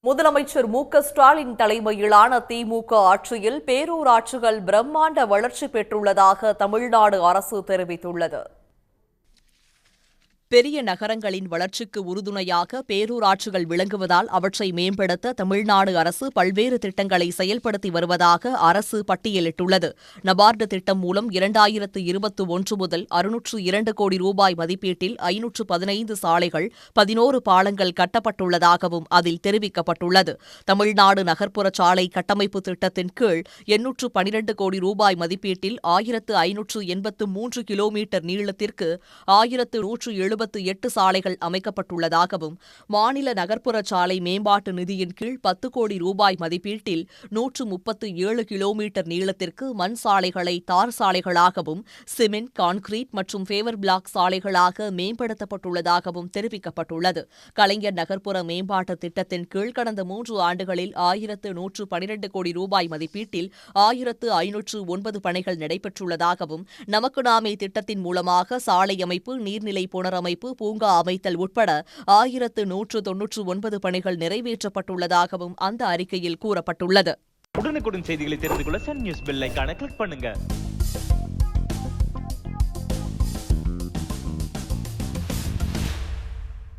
முதலமைச்சர் மு.க.ஸ்டாலின் தலைமையிலான திமுக ஆட்சியில் பேரூராட்சிகள் பிரம்மாண்ட வளர்ச்சி பெற்றுள்ளதாக தமிழ்நாடு அரசு தெரிவித்துள்ளது. பெரிய நகரங்களின் வளர்ச்சிக்கு உறுதுணையாக பேரூராட்சிகள் விளங்குவதால் அவற்றை மேம்படுத்த தமிழ்நாடு அரசு பல்வேறு திட்டங்களை செயல்படுத்தி வருவதாக அரசு பட்டியலிட்டுள்ளது. நபார்டு திட்டம் மூலம் 2021 முதல் 602 கோடி ரூபாய் மதிப்பீட்டில் 515 சாலைகள், 11 பாலங்கள் கட்டப்பட்டுள்ளதாகவும் அதில் தெரிவிக்கப்பட்டுள்ளது. தமிழ்நாடு நகர்ப்புற சாலை கட்டமைப்பு திட்டத்தின் கீழ் 812 கோடி ரூபாய் மதிப்பீட்டில் 1583 கிலோமீட்டர் நீளத்திற்கு 1178 சாலைகள் அமைக்கப்பட்டுள்ளதாகவும், மாநில நகர்ப்புற சாலை மேம்பாட்டு நிதியின் கீழ் 10 கோடி ரூபாய் மதிப்பீட்டில் 137 கிலோமீட்டர் நீளத்திற்கு மண் சாலைகளை தார் சாலைகளாகவும், சிமெண்ட், கான்கிரீட் மற்றும் ஃபேவர் பிளாக் சாலைகளாக மேம்படுத்தப்பட்டுள்ளதாகவும் தெரிவிக்கப்பட்டுள்ளது. கலைஞர் நகர்ப்புற மேம்பாட்டு திட்டத்தின் கீழ் கடந்த 3 ஆண்டுகளில் 1112 கோடி ரூபாய் மதிப்பீட்டில் 1509 பணிகள் நடைபெற்றுள்ளதாகவும், நமக்கு நாமே திட்டத்தின் மூலமாக சாலை அமைப்பு, நீர்நிலை புனரமைப்பு, பூங்கா அமைத்தல் உட்பட 1199 பணிகள் நிறைவேற்றப்பட்டுள்ளதாகவும் அந்த அறிக்கையில் கூறப்பட்டுள்ளது. உடனுக்குடன் செய்திகளை தெரிந்து கொள்ள சன் நியூஸ் பெல் ஐகானை கிளிக் பண்ணுங்க.